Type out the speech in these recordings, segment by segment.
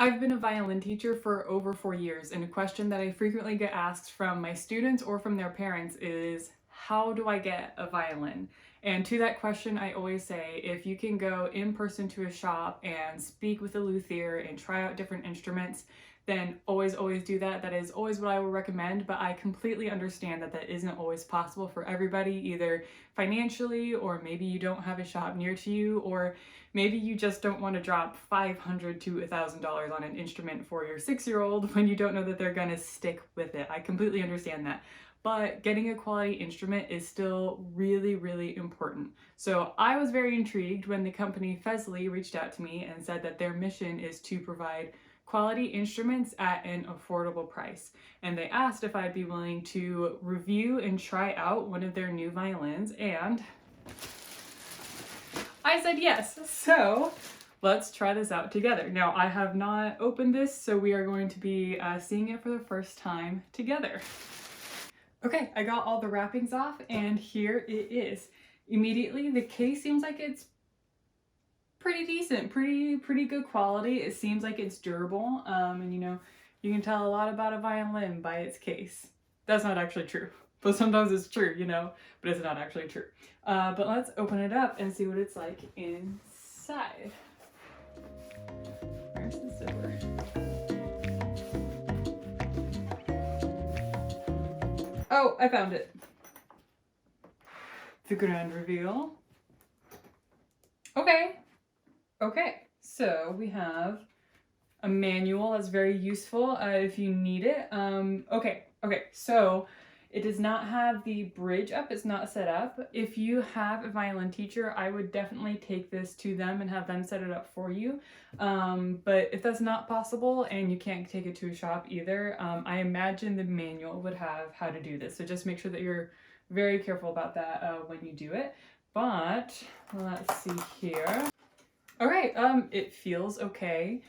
I've been a violin teacher for over 4 years, and a question that I frequently get asked from my students or from their parents is, how do I get a violin? And to that question, I always say, if you can go in person to a shop and speak with a luthier and try out different instruments, then always do that. That is always what I would recommend, but I completely understand that that isn't always possible for everybody, either financially, or maybe you don't have a shop near to you, or maybe you just don't want to drop $500 to $1,000 on an instrument for your 6-year-old when you don't know that they're gonna stick with it. I completely understand that. But getting a quality instrument is still really important. So I was very intrigued when the company Fesley reached out to me and said that their mission is to provide quality instruments at an affordable price. And they asked if I'd be willing to review and try out one of their new violins, and I said yes. So let's try this out together. Now, I have not opened this, so we are going to be seeing it for the first time together. Okay, I got all the wrappings off, and here it is. Immediately, the case seems like it's pretty decent, pretty good quality. It seems like it's durable, and you can tell a lot about a violin by its case. That's not actually true, but sometimes it's true, but it's not actually true. But let's open it up and see what it's like inside. Where's the zipper? Oh, I found it. The grand reveal. Okay, so we have a manual that's very useful if you need it. Okay, so it does not have the bridge up, it's not set up. If you have a violin teacher, I would definitely take this to them and have them set it up for you. But if that's not possible and you can't take it to a shop either, I imagine the manual would have how to do this. So just make sure that you're very careful about that when you do it. But let's see here. All right, it feels okay.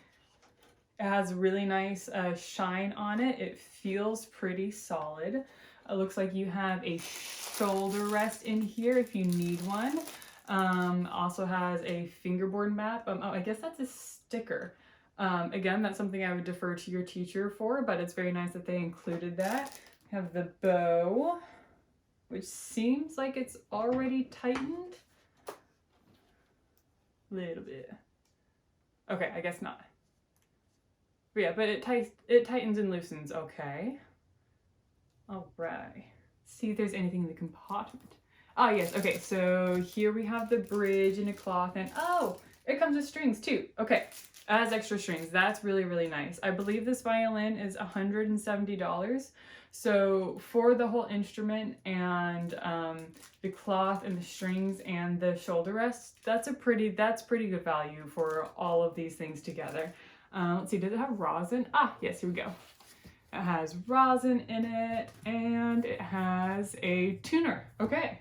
It has really nice shine on it. It feels pretty solid. It looks like you have a shoulder rest in here if you need one. Also has a fingerboard map. Oh, I guess that's a sticker. Again, that's something I would defer to your teacher for, but it's very nice that they included that. We have the bow, which seems like it's already tightened. A little bit. Okay, I guess not. But yeah, but it tightens and loosens, okay. All right. See if there's anything in the compartment. Ah, yes, okay, so here we have the bridge and a cloth, and oh, it comes with strings too. Okay, it has extra strings. That's really nice. I believe this violin is $170. So for the whole instrument and the cloth and the strings and the shoulder rest, that's pretty good value for all of these things together. Let's see, does it have rosin? Ah, yes, here we go. It has rosin in it, and it has a tuner. Okay.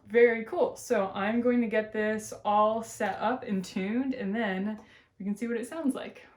Very cool. So I'm going to get this all set up and tuned, and then we can see what it sounds like.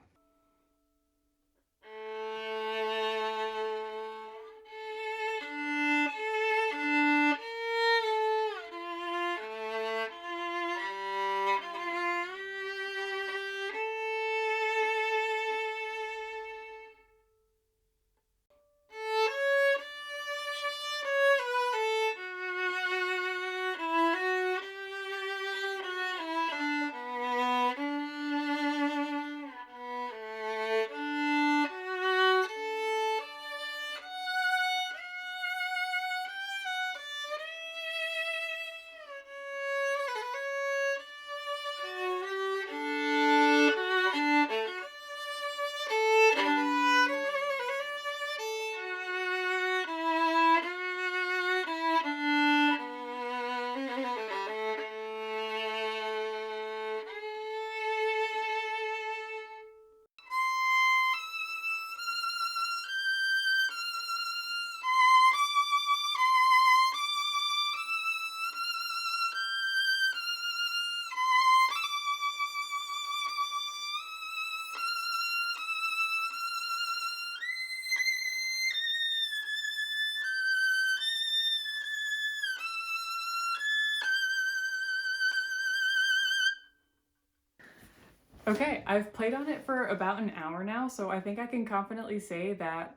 Okay, I've played on it for about an hour now, so I think I can confidently say that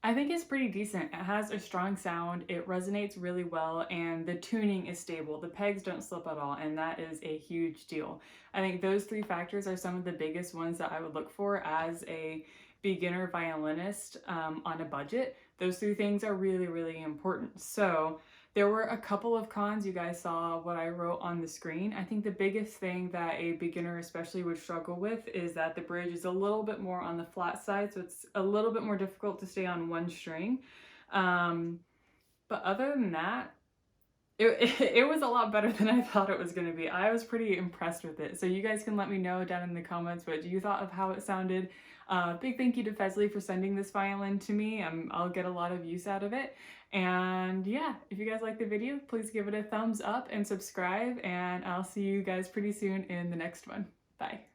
I think it's pretty decent. It has a strong sound, it resonates really well, and the tuning is stable. The pegs don't slip at all, and that is a huge deal. I think those three factors are some of the biggest ones that I would look for as a beginner violinist on a budget. Those three things are really, really important. So there were a couple of cons. You guys saw what I wrote on the screen. I think the biggest thing that a beginner especially would struggle with is that the bridge is a little bit more on the flat side, so it's a little bit more difficult to stay on one string. But other than that, it was a lot better than I thought it was going to be. I was pretty impressed with it. So you guys can let me know down in the comments what you thought of how it sounded. Big thank you to Fesley for sending this violin to me. I'll get a lot of use out of it. And yeah, if you guys like the video, please give it a thumbs up and subscribe. And I'll see you guys pretty soon in the next one. Bye.